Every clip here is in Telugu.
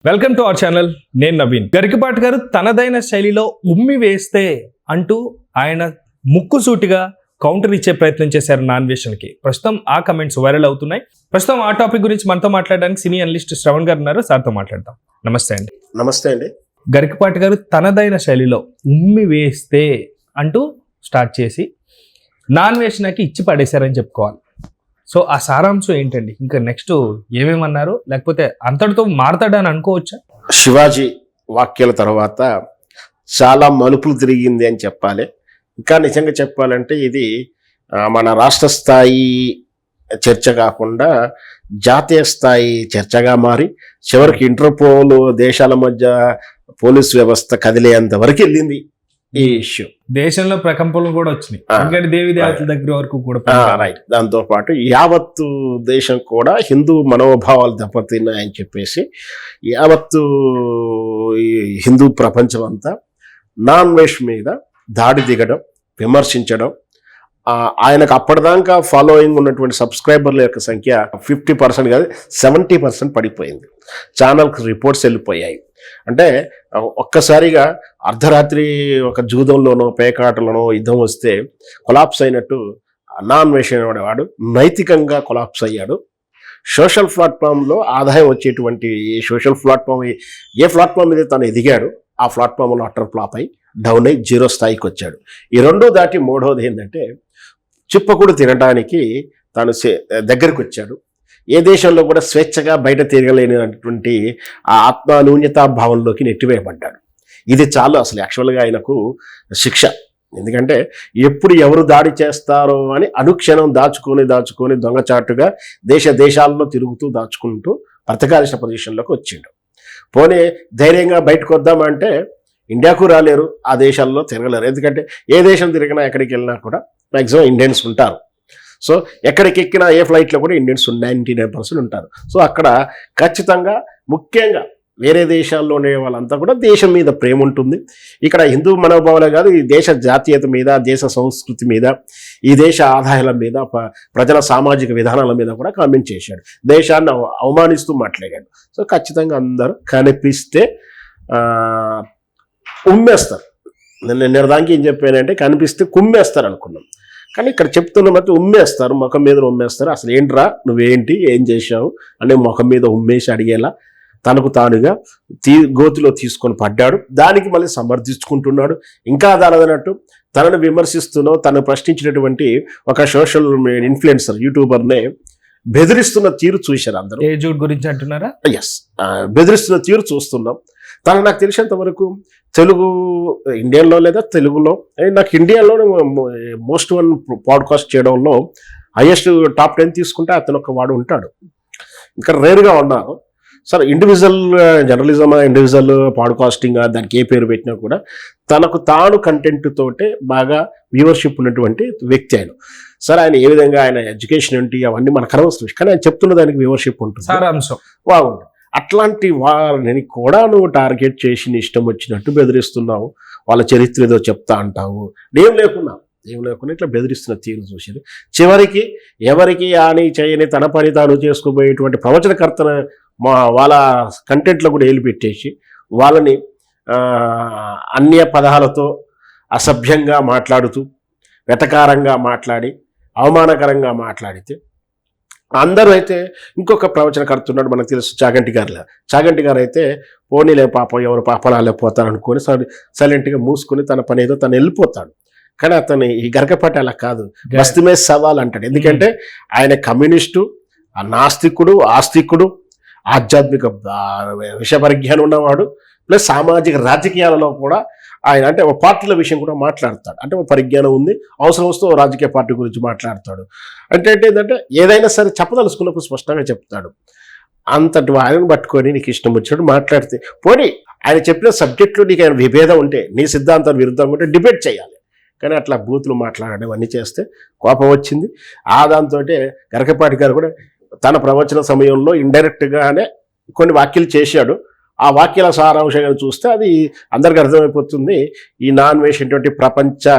Welcome to our channel. నేను నవీన్. గరికపాటి గారు తనదైన శైలిలో ఉమ్మి వేస్తే అంటూ ఆయన ముక్కుసూటిగా కౌంటర్ ఇచ్చే ప్రయత్నం చేశారు నాన్వేషన్కి. ప్రస్తుతం ఆ కమెంట్స్ వైరల్ అవుతున్నాయి. ప్రస్తుతం ఆ టాపిక్ గురించి మనతో మాట్లాడడానికి సినీ అనలిస్ట్ శ్రవణ్ గారు ఉన్నారు. సార్తో మాట్లాడతాం. నమస్తే అండి. నమస్తే అండి. గరికపాటి గారు తనదైన శైలిలో ఉమ్మి వేస్తే అంటూ స్టార్ట్ చేసి నాన్వేషన్కి ఇచ్చి పడేశారని చెప్పుకోవాలి. సో ఆ సారాంశం ఏంటండి? ఇంకా నెక్స్ట్ ఏమేమన్నారు, లేకపోతే అంతటితో మారతాడని అనుకోవచ్చా? శివాజీ వాక్యాల తర్వాత చాలా మలుపులు తిరిగింది అని చెప్పాలి. ఇంకా నిజంగా చెప్పాలంటే ఇది మన రాష్ట్ర స్థాయి చర్చ కాకుండా జాతీయ స్థాయి చర్చగా మారి చివరికి ఇంటర్పోల్ దేశాల మధ్య పోలీస్ వ్యవస్థ కదిలేంత వరకు వెళ్ళింది ఈ ఇష్యూ. దేశంలో ప్రకంపనలు కూడా వచ్చినాయి. ఎందుకంటే దేవి దేవతల దగ్గర వరకు కూడా రైట్. దాంతో పాటు యావత్తు దేశం కూడా హిందూ మనోభావాలు దెబ్బతిన్నాయని చెప్పేసి యావత్తు హిందూ ప్రపంచం అంతా నాన్ వెజ్ మీద దాడి దిగడం, విమర్శించడం. ఆయనకు అప్పటిదాకా ఫాలోయింగ్ ఉన్నటువంటి సబ్స్క్రైబర్ల యొక్క సంఖ్య 50% కాదు 70% పడిపోయింది. ఛానల్కి రిపోర్ట్స్ వెళ్ళిపోయాయి. అంటే ఒక్కసారిగా అర్ధరాత్రి ఒక జూదంలోనో పేకాటలోనో యుద్ధం వస్తే కొలాప్స్ అయినట్టు నాన్ వెజ్ అనేవాడు నైతికంగా కొలాప్స్ అయ్యాడు. సోషల్ ప్లాట్ఫామ్లో ఆదాయం వచ్చేటువంటి సోషల్ ప్లాట్ఫామ్ ఏ ప్లాట్ఫామ్ మీద తను ఎదిగాడు ఆ ప్లాట్ఫామ్లో అటర్ ఫ్లాప్ అయి డౌన్ అయ్యి 0 స్థాయికి వచ్చాడు. ఈ రెండో దాటి మూడోది ఏంటంటే చిప్పకూడు తినడానికి తాను దగ్గరికి వచ్చాడు. ఏ దేశంలో కూడా స్వేచ్ఛగా బయట తిరగలేనటువంటి ఆ ఆత్మన్యూన్యతా భావంలోకి నెట్టివేయబడ్డాడు. ఇది చాలు అసలు యాక్చువల్గా ఆయనకు శిక్ష. ఎందుకంటే ఎప్పుడు ఎవరు దాడి చేస్తారో అని అనుక్షణం దాచుకొని దొంగచాటుగా దేశాల్లో తిరుగుతూ దాచుకుంటూ బ్రతకాల్సిన పొజిషన్లోకి వచ్చిండు. పోనీ ధైర్యంగా బయటకు వద్దామంటే ఇండియాకు రాలేరు, ఆ దేశాల్లో తిరగలేరు. ఎందుకంటే ఏ దేశం తిరిగినా ఎక్కడికి వెళ్ళినా కూడా మ్యాక్సిమం ఇండియన్స్ ఉంటారు. సో ఎక్కడికి ఎక్కినా ఏ ఫ్లైట్లో కూడా ఇండియన్స్ 99% ఉంటారు. సో అక్కడ ఖచ్చితంగా ముఖ్యంగా వేరే దేశాల్లో ఉండే వాళ్ళంతా కూడా దేశం మీద ప్రేమ ఉంటుంది. ఇక్కడ హిందూ మనోభావాలే కాదు, ఈ దేశ జాతీయత మీద, దేశ సంస్కృతి మీద, ఈ దేశ ఆదాయాల మీద, ప్రజల సామాజిక విధానాల మీద కూడా కామెంట్ చేశాడు. దేశాన్ని అవమానిస్తూ మాట్లాడాడు. సో ఖచ్చితంగా అందరూ కనిపిస్తే ఉమ్మేస్తారు. నేను దానికి ఏం చెప్పానంటే కనిపిస్తే కుమ్మేస్తారు అనుకున్నాం. కానీ ఇక్కడ చెప్తున్న మధ్య ఉమ్మేస్తారు, ముఖం మీద ఉమ్మేస్తారు. అసలు ఏంట్రా నువ్వేంటి, ఏం చేశావు అని ముఖం మీద ఉమ్మేసి అడిగేలా తనకు తానుగా గోతిలో తీసుకొని పడ్డాడు. దానికి మళ్ళీ సమర్థించుకుంటున్నాడు. ఇంకా దానదన్నట్టు తనను విమర్శిస్తూనో తను ప్రశ్నించినటువంటి ఒక సోషల్ ఇన్ఫ్లుయెన్సర్ యూట్యూబర్నే బెదిరిస్తున్న తీరు చూశారు అందరూ. ఏ జూడ్ గురించి అంటున్నారా? ఎస్, బెదిరిస్తున్న తీరు చూస్తున్నాం. తను నాకు తెలిసినంత వరకు తెలుగు ఇండియన్లో లేదా తెలుగులో నాకు ఇండియాలోనే మోస్ట్ వన్ పాడ్కాస్ట్ చేయడంలో హైయెస్ట్ టాప్ 10 తీసుకుంటే అతను ఒక వాడు ఉంటాడు. ఇంకా రేరుగా ఉన్నారు. సరే ఇండివిజువల్ జర్నలిజం, ఇండివిజువల్ పాడ్కాస్టింగ్ దానికి ఏ పేరు పెట్టినా కూడా తనకు తాను కంటెంట్ తోటే బాగా వ్యూవర్షిప్ ఉన్నటువంటి వ్యక్తి ఆయన. సరే ఆయన ఏ విధంగా ఆయన ఎడ్యుకేషన్ ఏంటి అవన్నీ మనకు అనవసరం, కానీ ఆయన చెప్తున్న దానికి వ్యూవర్షిప్ ఉంటుంది, సారాంశం బాగుంటుంది. అట్లాంటి వారిని కూడా నువ్వు టార్గెట్ చేసి ఇష్టం వచ్చినట్టు బెదిరిస్తున్నావు. వాళ్ళ చరిత్ర ఏదో చెప్తా అంటావు. ఏం లేకుండా ఇట్లా బెదిరిస్తున్న తీరు చూసి చివరికి ఎవరికి హాని చేయని తన పని తాను చేసుకుపోయేటువంటి ప్రవచనకర్తన వాళ్ళ కంటెంట్లో కూడా ఏలు పెట్టేసి వాళ్ళని అన్య పదాలతో అసభ్యంగా మాట్లాడుతూ వెటకారంగా మాట్లాడి అవమానకరంగా మాట్లాడితే అందరూ అయితే ఇంకొక ప్రవచనకర్త ఉన్నాడు మనకు తెలుసు, చాగంటి గారు అయితే పోనీలే పాపం ఎవరు పాపనాలే పోతారు అనుకొని సైలెంట్గా మూసుకొని తన పని ఏదో తను వెళ్ళిపోతాడు. కానీ అతను ఈ గరకపాటి అలా కాదు, బస్తీమే సవాల్ అంటాడు. ఎందుకంటే ఆయన కమ్యూనిస్టు, నాస్తికుడు, ఆస్తికుడు, ఆధ్యాత్మిక విషయ పరిజ్ఞానం ఉన్నవాడు, ప్లస్ సామాజిక రాజకీయాలలో కూడా ఆయన అంటే ఒక పార్టీల విషయం కూడా మాట్లాడతాడు. అంటే ఒక పరిజ్ఞానం ఉంది, అవసరం వస్తే రాజకీయ పార్టీ గురించి మాట్లాడతాడు. అంటే ఏంటంటే ఏదైనా సరే చెప్పదలుచుకున్నప్పుడు స్పష్టంగా చెప్తాడు. అంతటి ఆయనను పట్టుకొని నీకు ఇష్టం వచ్చినట్టు మాట్లాడితే పోనీ ఆయన చెప్పిన సబ్జెక్టులో నీకు ఆయన విభేదం ఉంటే, నీ సిద్ధాంతాలు విరుద్ధంగా ఉంటే డిబేట్ చేయాలి. కానీ అట్లా బూతులు మాట్లాడడం అన్నీ చేస్తే కోపం వచ్చింది. దాంతో గరకపాటి గారు కూడా తన ప్రవచన సమయంలో ఇండైరెక్ట్గానే కొన్ని వ్యాఖ్యలు చేశాడు. ఆ వాక్యాల సారాంశంగా చూస్తే అది అందరికి అర్థమైపోతుంది. ఈ నాన్ వెజ్ అటువంటి ప్రపంచ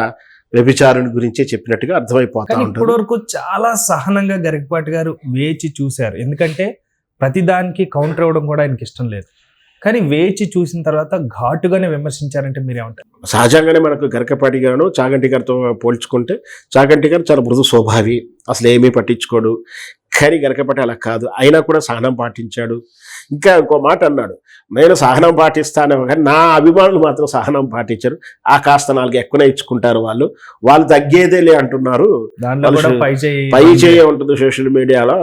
వ్యభిచారుని గురించే చెప్పినట్టుగా అర్థమైపోతా ఉంటుంది. ఇప్పటి వరకు చాలా సహనంగా గరికపాటి గారు వేచి చూశారు. ఎందుకంటే ప్రతిదానికి కౌంటర్ ఇవ్వడం కూడా ఆయనకి ఇష్టం లేదు. కానీ వేచి చూసిన తర్వాత ఘాటుగానే విమర్శించారంటే మీరేమంటారు? సహజంగానే మనకు గరికపాటి గారు చాగంటి గారితో పోల్చుకుంటే చాగంటి గారు చాలా మృదు స్వభావి, అసలు ఏమీ పట్టించుకోడు. కానీ గరికపాటి అలా కాదు, అయినా కూడా సహనం పాటించాడు. ఇంకా ఇంకో మాట అన్నాడు, నేను సహనం పాటిస్తాను కానీ నా అభిమానులు మాత్రం సహనం పాటించారు, ఆ కాస్త 4 ఎక్కువనే ఇచ్చుకుంటారు, వాళ్ళు తగ్గేదేలే అంటున్నారు, దాంట్లో కూడా పై చేయ ఉంటుంది సోషల్ మీడియాలో,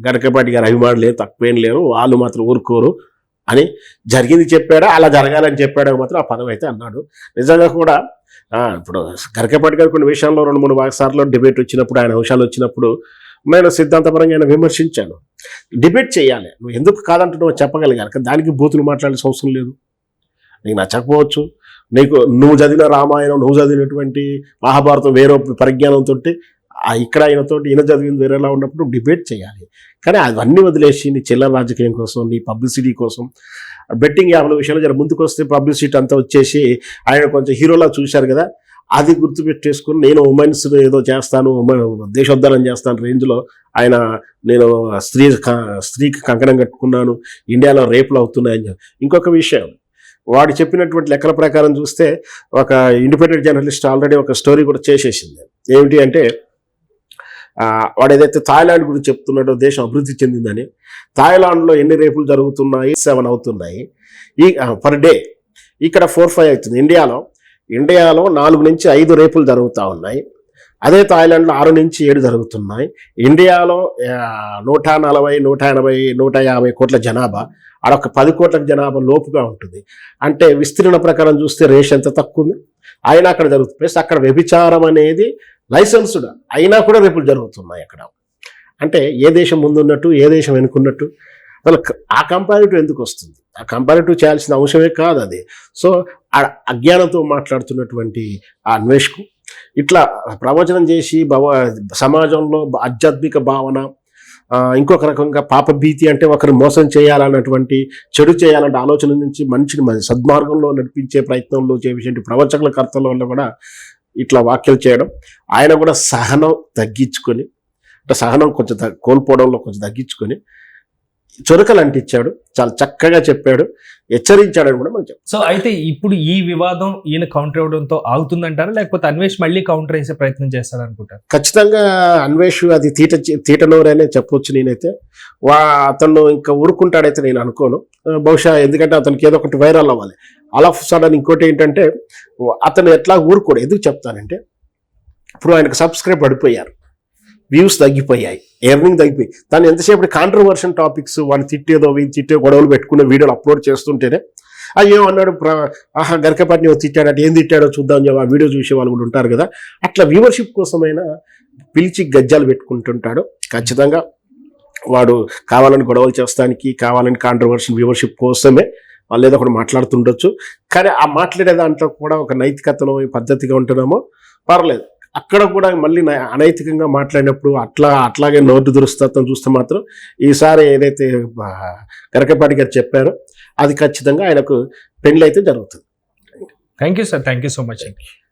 గరికపాటి గారి అభిమానులు లేరు, తక్కువేం లేరు, వాళ్ళు మాత్రం ఊరుకోరు అని జరిగింది చెప్పాడా, అలా జరగాలని చెప్పాడా మాత్రం ఆ పదం అయితే అన్నాడు. నిజంగా కూడా ఇప్పుడు గరికపాటి గారు కొన్ని విషయాల్లో 2-3 సార్లు డిబేట్ వచ్చినప్పుడు, ఆయన అంశాలు వచ్చినప్పుడు నేను సిద్ధాంతపరంగా ఆయన విమర్శించాను. డిబేట్ చేయాలి, నువ్వు ఎందుకు కాదంటున్నావు చెప్పగలిగాను, కానీ దానికి బూతులు మాట్లాడాల్సిన అవసరం లేదు. నీకు నచ్చకపోవచ్చు, నువ్వు చదివిన రామాయణం, నువ్వు చదివినటువంటి మహాభారతం వేరే పరిజ్ఞానంతో ఇక్కడ ఈయన చదివింది వేరేలా ఉన్నప్పుడు డిబేట్ చేయాలి. కానీ అవన్నీ వదిలేసి నీ చిల్లర రాజకీయం కోసం, నీ పబ్లిసిటీ కోసం, బెట్టింగ్ యాప్ల విషయంలో జర ముందుకు వస్తే పబ్లిసిటీ అంతా వచ్చేసి ఆయన కొంచెం హీరోలా చూశారు కదా, అది గుర్తుపెట్టేసుకుని నేను ఉమెన్స్ ఏదో చేస్తాను, దేశోద్ధరణ చేస్తాను రేంజ్లో ఆయన, నేను స్త్రీకి కంకణం కట్టుకున్నాను, ఇండియాలో రేపులు అవుతున్నాయని చెప్పి. ఇంకొక విషయం, వాడు చెప్పినటువంటి లెక్కల ప్రకారం చూస్తే ఒక ఇండిపెండెంట్ జర్నలిస్ట్ ఆల్రెడీ ఒక స్టోరీ కూడా చేసేసింది. ఏమిటి అంటే, వాడు ఏదైతే థాయిలాండ్ గురించి చెప్తున్నాడో, దేశం అభివృద్ధి చెందిందని, థాయిలాండ్లో ఎన్ని రేపులు జరుగుతున్నాయి, 7 అవుతున్నాయి పర్ డే, ఇక్కడ 4-5 అవుతుంది. ఇండియాలో 4 నుంచి 5 రేపులు జరుగుతూ ఉన్నాయి, అదే థాయిలాండ్లో 6 నుంచి 7 జరుగుతున్నాయి. ఇండియాలో 140, 180, 150 కోట్ల జనాభా, అడొక 10 కోట్ల జనాభా లోపుగా ఉంటుంది. అంటే విస్తీర్ణ ప్రకారం చూస్తే రేష్ ఎంత తక్కువ ఉంది, అయినా అక్కడ జరుగుతుంది. ప్లస్ అక్కడ వ్యభిచారం అనేది లైసెన్స్డ్ అయినా కూడా రేపులు జరుగుతున్నాయి అక్కడ. అంటే ఏ దేశం ముందున్నట్టు, ఏ దేశం వెనుకున్నట్టు, అసలు ఆ కంపారిటివ్ ఎందుకు వస్తుంది? ఆ కంపారిటివ్ చేయాల్సిన అంశమే కాదు అది. సో అజ్ఞానంతో మాట్లాడుతున్నటువంటి ఆ అన్వేష్కు ఇట్లా ప్రవచనం చేసి సమాజంలో ఆధ్యాత్మిక భావన, ఇంకొక రకంగా పాపభీతి, అంటే ఒకరు మోసం చేయాలన్నటువంటి, చెడు చేయాలంటే ఆలోచన నుంచి మనిషిని సద్మార్గంలో నడిపించే ప్రయత్నంలో చేసేటువంటి ప్రవచకుల కర్తల వల్ల కూడా ఇట్లా వ్యాఖ్యలు చేయడం. ఆయన కూడా సహనం తగ్గించుకొని, అంటే సహనం కొంచెం కోల్పోవడంలో కొంచెం తగ్గించుకొని చొరకలు అంటించాడు, చాలా చక్కగా చెప్పాడు, హెచ్చరించాడని కూడా మనం చెప్పాం. సో అయితే ఇప్పుడు ఈ వివాదం ఈయన కౌంటర్ ఇవ్వడంతో ఆగుతుందంటారా, లేకపోతే అన్వేష్ మళ్ళీ కౌంటర్ వేసే ప్రయత్నం చేస్తాడనుకుంటారు? ఖచ్చితంగా అన్వేష్ అది తీటనోరనే చెప్పొచ్చు. నేనైతే అతను ఇంకా ఊరుకుంటాడైతే నేను అనుకోను. బహుశా ఎందుకంటే అతనికి ఏదో ఒకటి వైరల్ అవ్వాలి. ఆల్ ఆఫ్ సడన్ ఇంకోటి ఏంటంటే, అతను ఎట్లా ఊరుకోడు. ఎందుకు చెప్తానంటే, ఇప్పుడు ఆయనకు సబ్స్క్రైబ్ పడిపోయారు, వ్యూస్ తగ్గిపోయాయి, ఎర్నింగ్ తగ్గిపోయి, తను ఎంతసేపు కాంట్రవర్షన్ టాపిక్స్, వాడిని తిట్టేదో వీళ్ళు తిట్టే గొడవలు పెట్టుకునే వీడియోలు అప్లోడ్ చేస్తుంటేనే ఏమన్నాడు, గరికపాటిని తిట్టాడంటే ఏం తిట్టాడో చూద్దాం ఆ వీడియో చూసే వాళ్ళు కూడా ఉంటారు కదా, అట్లా వ్యూవర్షిప్ కోసమైనా పిలిచి గజ్జాలు పెట్టుకుంటుంటాడు. ఖచ్చితంగా వాడు కావాలని గొడవలు చేస్తానికి, కావాలని కాంట్రవర్షన్ వ్యూవర్షిప్ కోసమే వాళ్ళు ఏదో ఒకటి మాట్లాడుతుండొచ్చు. కానీ ఆ మాట్లాడే దాంట్లో కూడా ఒక నైతికతలో పద్ధతిగా ఉంటున్నామో పర్లేదు. అక్కడ కూడా మళ్ళీ అనైతికంగా మాట్లాడినప్పుడు అట్లాగే నోటు దురుస్తత్వం చూస్తే మాత్రం ఈసారి ఏదైతే గరికపాటి గారు చెప్పారో అది ఖచ్చితంగా ఆయనకు పెళ్ళి అయితే జరుగుతుంది. Thank you sir, thank you so much.